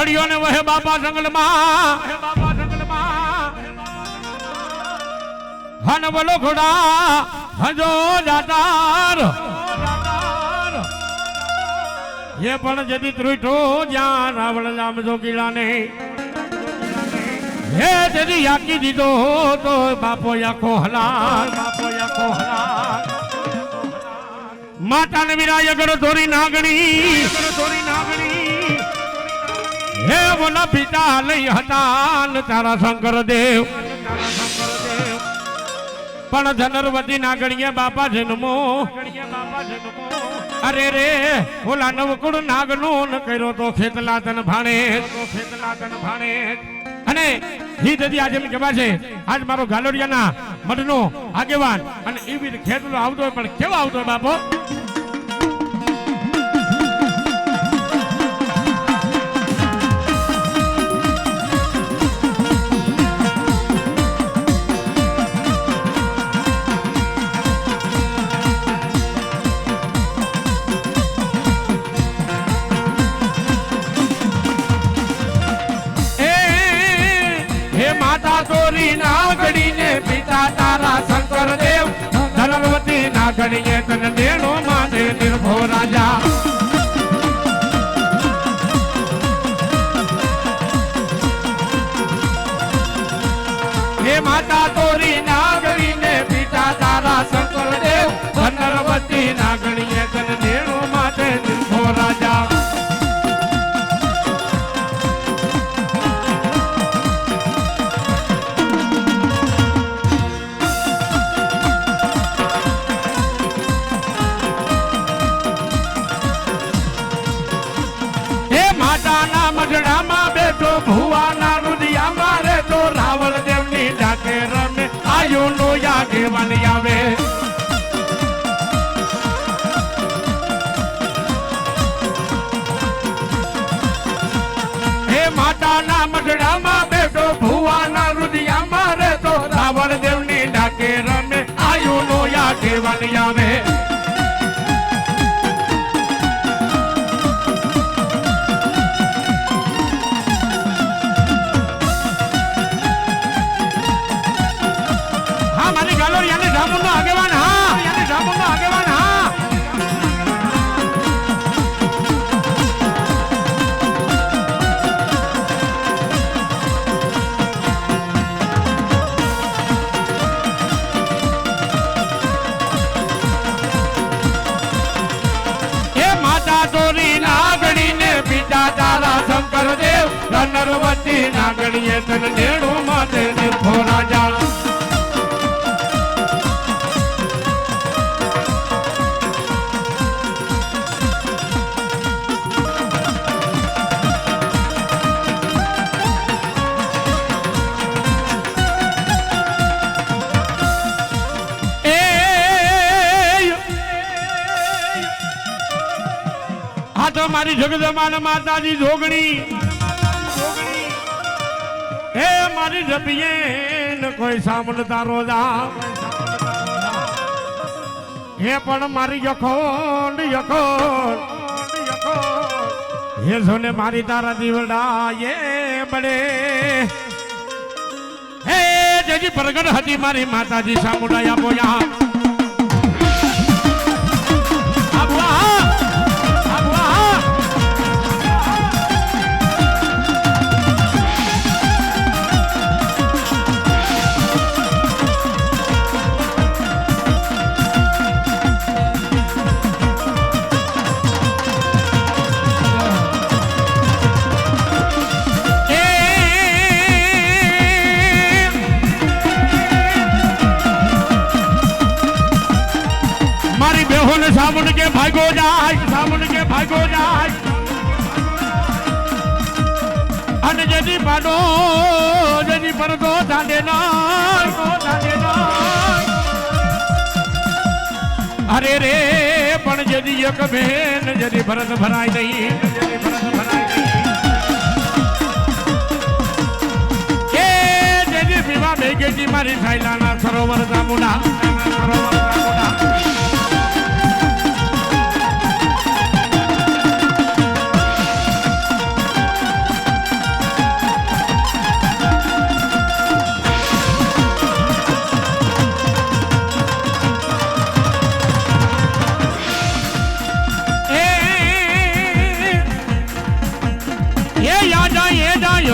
ઘડીઓ ને વહે બાપા જંગલમાં હન બોલો ઘોડા હજો જાતાર ये पण जदी त्रुठो ज्ञान रावण नाम जो गिलाने ये जदी याकी दीदो तो बापो याको हलाल माता ने विराय करो थोड़ी नागणी हे बोला पिता लई हतान तारा शंकर देव पण धनरवती नागणीए बापा जन्मो अरे रे ओला नवकुड़ नागनो न करो तो खेतला तन भाणे अने ही ददी आज एम कहेवा छे आज मारो गालोडियाना मठनो आगेवान अने एवी खेतलो आवतो पण केवा आवतो बापो नागड़ी ने पिता तारा शंकर देव धनवती नागड़िए तन देणो माने निर्भो राजा हे माता तोरी नागड़ी ने पिता तारा शंकर देव धनवती नागड़िए तन देणो माने निर्भो राजा भुवाना रुदिया मारे तो रावण देवनी डाके रमे आयु नो यागे वन आवे हे माता ना मठड़ा मा बेटो भुवाना रुदिया मारे तो रावण देवनी डाके रमे आयु नो यागे वन आवे शंकर देव धनवती नागड़िए तन देणो माते निर्भो राजा तो मारी जगदमान माता जी जोगणी हे मारी जबिए न कोई सामने तारो जा हे पण मारी यखोन हे सोने मारी तारा दीवड़ा ये बड़े हे जजी प्रगट हती मारी माता जी सामुदाया बोया सामुन के भागो जाए अन जदी पाडो जदी परदो दांडे ना अरे रे पण जदी एक बेन जदी भरत भराई नहीं के जदी विवाह बेगेजी मारी थाईलाना सरोवर जामुना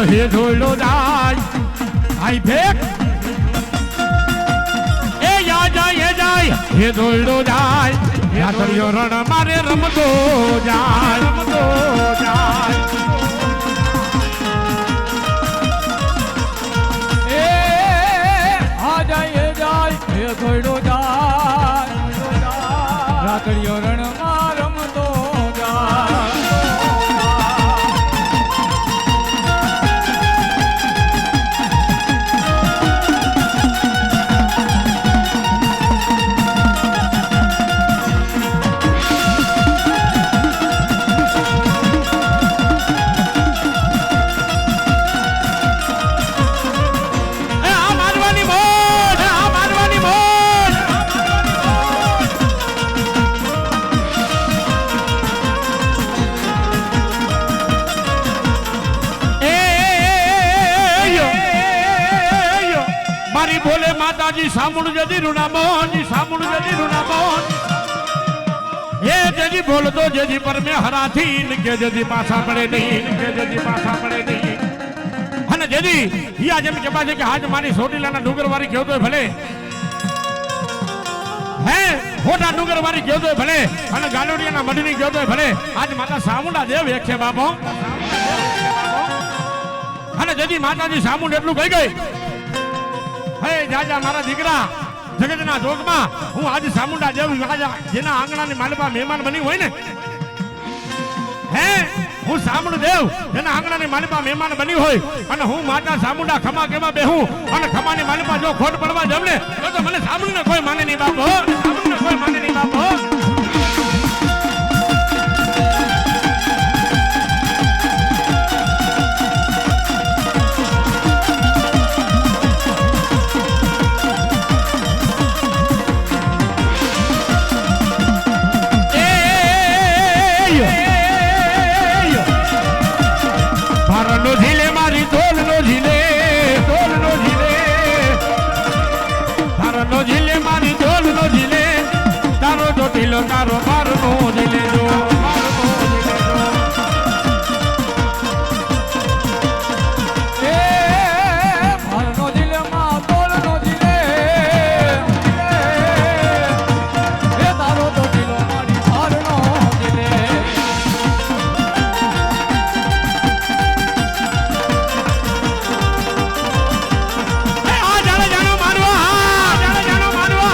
હે ધોળો જાય આઈ ભેક એ યા જાય હે ધોળો જાય યાત્રીઓ રણ મારે રમતો જાય એ આ જાય હે ધોળો જાય રાતડીયો રણમાં રમતો જાય બોલે માતાજી સામુણ જદી રૂણામોહન સામુણ જદી રૂણામોહન હે જજી બોલતો જજી પર મે હરાથી કે જદી પાછા પડે નહીં કે જદી પાછા પડે નહીં અને જદી હિયા જેમ કે પાછે કે હાજ મારી સોટીલાના ડુંગર વાળી ગયો તો ભલે હે ખોટા ડુંગર વાળી ગયો તો ભલે અને ગાલોડિયાના મઢની ગયો તો ભલે આજ માતા સામુંડા દેવ એક છે બાપો અને જદી માતાજી સામુંડ એટલું કહી ગઈ હે જાજા મારા દીકરા જગતના જોગમાં હું આજે સામુંડા દેવ રાજા જેના આંગણાની માલપા મહેમાન બની હોય ને હે હું સામુંડ દેવ જેના આંગણાની માલપા મહેમાન બની હોય અને હું માતા સામુંડા ખમા કેવા બેહું અને ખમાની માલપા જો ખોટ પડવા જમ ને તો મને સામુંડને કોઈ માને નહીં બાપો સામુંડને કોઈ માને નહીં બાપો તારો મારનો દિલે જો મારનો દિલે માં તોલનો દિલે એ તારો તો દિલો મારી મારનો દિલે આ જાણે જાણો મારવા જાણે જાણો મારવા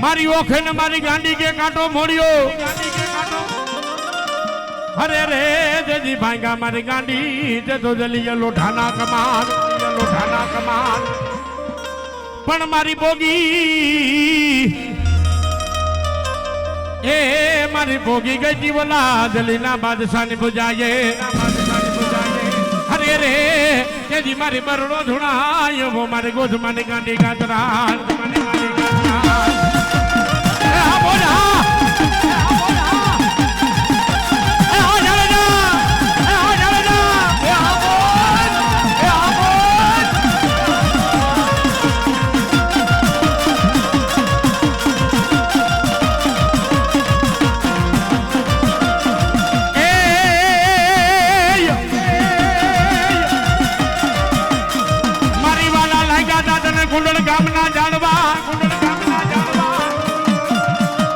મારી ઓખે ને મારી ગાંડી કે કાંટો મોડ્યો અરે રે જેજી ભાંગા મારી ગાંડી તે તો જલી લોઠાના કમાન પણ મારી બોગી એ મારી બોગી ગઈ જીવલા જલીના બાદશાહની બુજાયે અરે રે જેજી મારી બરડો ધુણાય વો મારી ગોધમાની ગાંડી ગાતરા કુંડળ ગામના જાણવા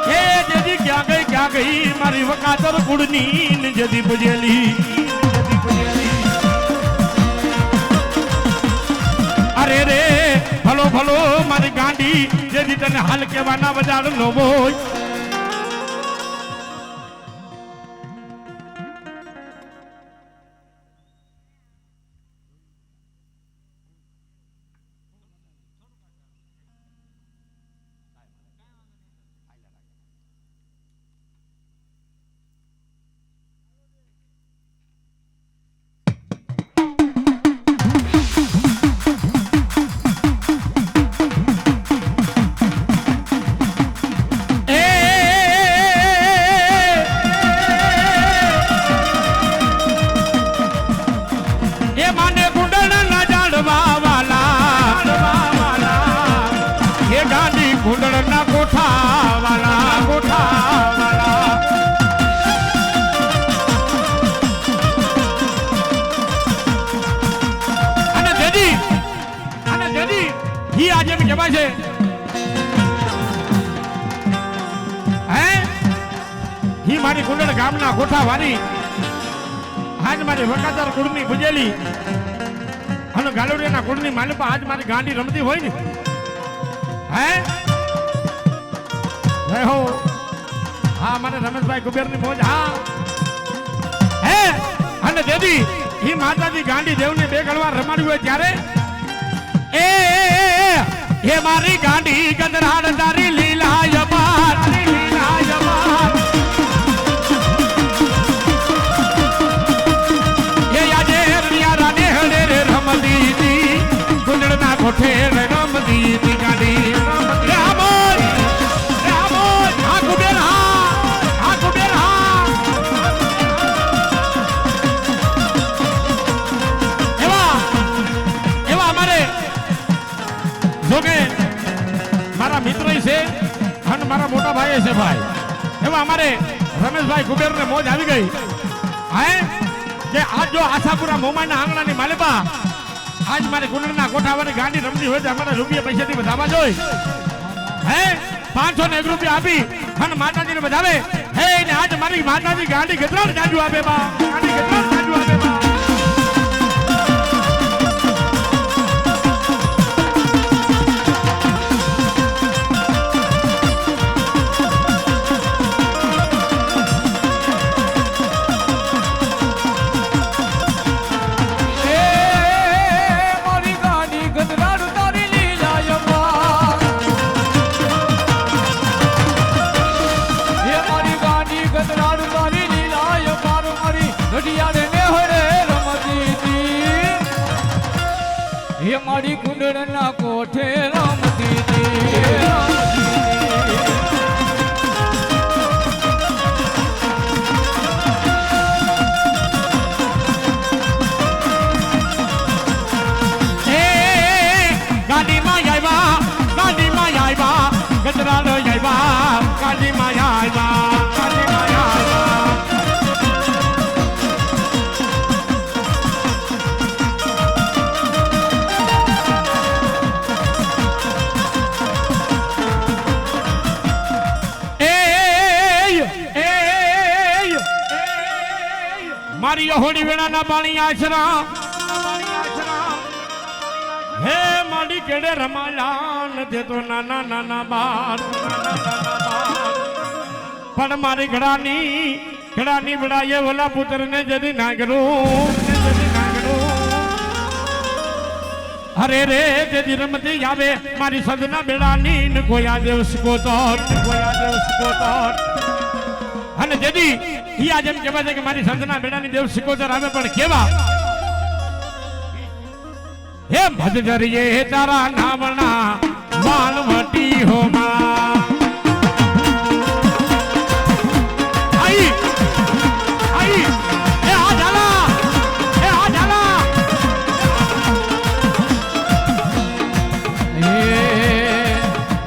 એ જેજી ક્યાં ગઈ મારી વકાતર કુળની જદી બજેલી અરે રે ભલો ભલો મારી ગાંડી જેજી તને હાલ કેવાના બજાર નો હોય એ માને કુંડળના ઝાડવા વાલા એ ગાંડી કુંડળના કોઠા વાલા અને દેદી ઈ આજે બી કહેવાય છે હે ઈ મારી કુંડળ ગામના કોઠા વાળી આજ મારી વકાદાર કુળની ભુજેલી અને ગાલોડિયાના કુળની માલિપા આજ મારી ગાંડી રમતી હોય ને હે હો હા મારે રમેશભાઈ કુબેરની મોજ હા હે અને દેદી ઈ માતાજી ગાંડી દેવને બે ગણવાર રમાડ્યું હોય ત્યારે એ મારી ગાંડી ગદરાડ તારી લીલા બાર કુંડળના કોઠે રમતી હતી ગાડી રામોલ આ કુબેર હા એવા અમારે જોકે મારા મિત્ર છે અને મારા મોટા ભાઈ છે ભાઈ એવા અમારે રમેશભાઈ કુબેરને મોજ આવી ગઈ હે કે આજ જો આશાપુરા મોમાના આંગણાની માલિપા આજ મારે કુંડળના કોઠાવાની ગાડી રમતી હોય તો અમારે રૂપિયા પૈસાથી વધારવા જોઈએ હે 501 રૂપિયા આપી અને માતાજીને વધાવે હે ને આજ મારી માતાજી ગાડી કેટલા જાજુ આપે બા ગાડી કેટલા જાજુ આપે બા મારી કુંડળના કોઠે રમતી હતી ગાડીમાં આવ્યા ગજરાડ આવ્યા ગાડીમાં આવ્યા મારી હોડી વેણાના પાણી આશરા હે મારી કેડે રમાયા નથી તો નાના નાના બાર પણ મારી ઘડાની બડાએ ઓલા પુત્રને જદી નાગરું અરે રે જદી રમતી આવે મારી સદના બેડાની કોયા દેવ સ્કોતર અને જદી ઈ આજે એમ કહેવાય છે કે મારી સંતના બેડાની દેવ સિકોતર આવે પણ કેવા હે ભજજરીએ તારા નામના માલવટી હોમા આઈ એ આ ઝાલા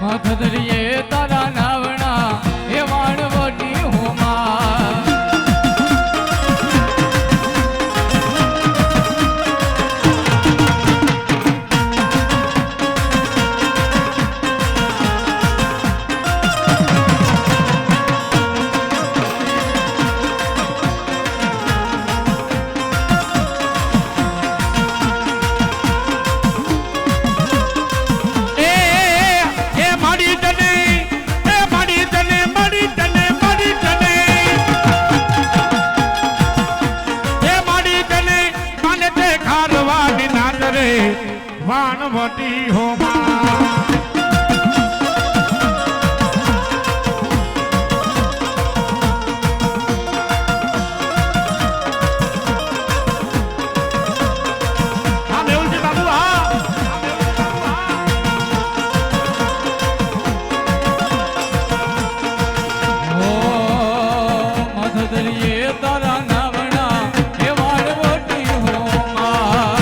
મથદરીએ તારા નાવણા એ વાણવટી હોમા વાણવટી હોમા મથદરીએ તારા નાવણા એ વાણવટી હોમા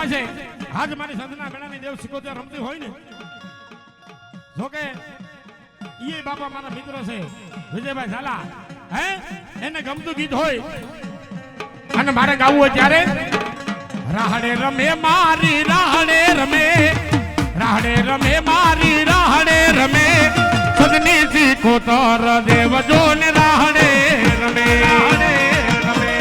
કહેવાય છે આજ મારી સંતના મેળાની દેવ સિકોતેર રમતી હોય ને જોકે ઈ બાપા મારા મિત્ર છે વિજયભાઈ ઝાલા હે એને ગમતું ગીત હોય અને મારે ગાવું હોય ત્યારે રાહડે રમે મારી રાહડે રમે રાહડે રમે મારી રાહડે રમે સદની સિકોતર દેવ જોને રાહડે રમે રાહડે રમે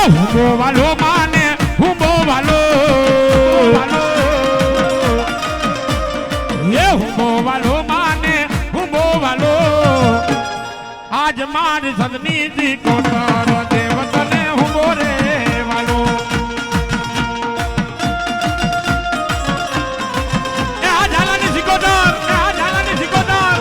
હુંબો વાલો માને હુંબો વાલો એ હુંબો વાલો માને હુંબો વાલો આજ મારી સદની જી કોતર દેવ તને હુંબો રે વાલો એ આ ઝાલાની સિકોતર એ આ ઝાલાની સિકોતર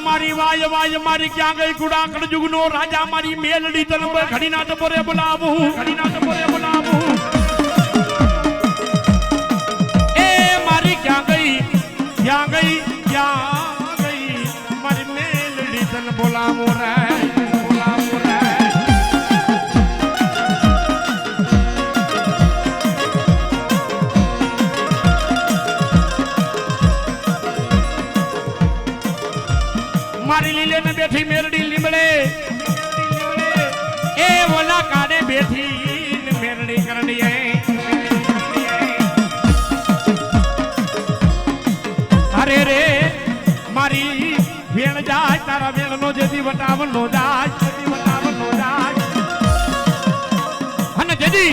મારી વાય વાય મારી ક્યાં ગઈ કુડા કળજુગનો રાજા મારી મેલડી તન ઘડીના ટપોરે બોલાવું ઘડીના ટપોરે બોલાવું એ મારી ક્યાં ગઈ મારી મેલડી તન બોલાવું રે બોલાવું રે મારી લીલે ને બેઠી મેરડી લીમડે એ ઓલા કાડે બેઠી ને મેરડી કરડીએ અરે રે મારી વેણ જાય તારા વેણ નો જેથી વટાવન નો જાય અને જેથી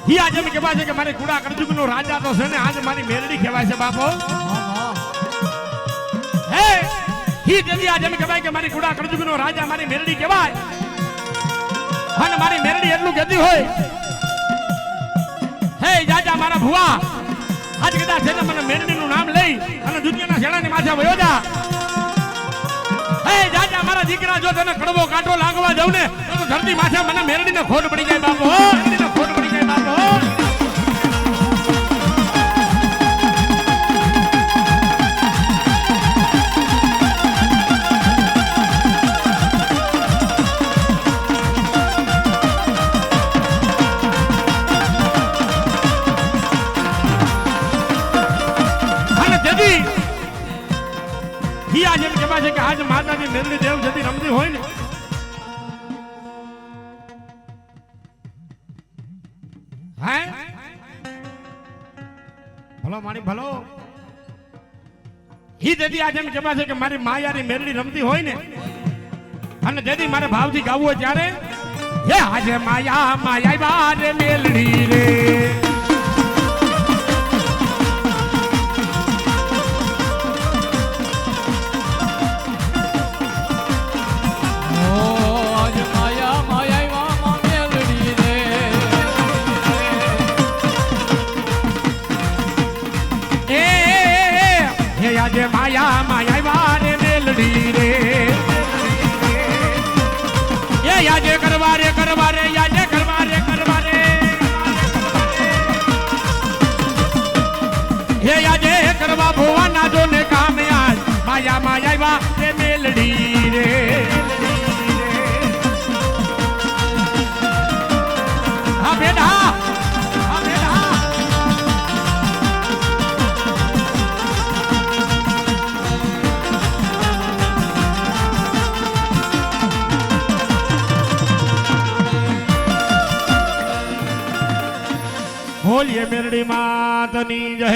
ઈ આજે એમ કહેવાય છે કે મારી કુડા કરજુગ નો રાજા તો છે ને આજ મારી મેરડી કહેવાય છે બાપો હે ઈ જલ્દી આજે એમ કહેવાય કે મારી કુડા કળજુગ નો રાજા મારી મેરડી કહેવાય અને મારી મેરડી એટલું કહેતી હોય હે જાજા મારા ભુવા આજ કદાચ છે ને મને મેરડી નું નામ લઈ અને દુનિયાના શેણાની માથે વયો જા હે જાજા મારા દીકરા જો તને કડવો કાંટો લાગવા દઉં ને તો ધરતી માથે મને મેરડીને ખોટ પડી જાય બાપો મેરડીને ખોટ પડી જાય બાપો જેમ કહેવાય છે કે આજ માતાજી મેરડી દેવ જતી રમતી હોય ને હે ભલો મારી ભલો ઈ દેદી આજ એમ કહેવાય છે કે મારી માયારી મેરડી રમતી હોય ને અને દેદી મારે ભાવથી ગાવું હોય ત્યારે હે આજે માયા માયા બારે મેલડી રે આજે માયા માયા વારે મેલડી રે એ આજે કરવારે કરવારે આજે કરવારે કરવારે હે આજે કરવા ભોવાના જો ને કામ આજ માયા માયા વારે મેલડી રે હા બેટા બોલીએ મેરડી માતની જય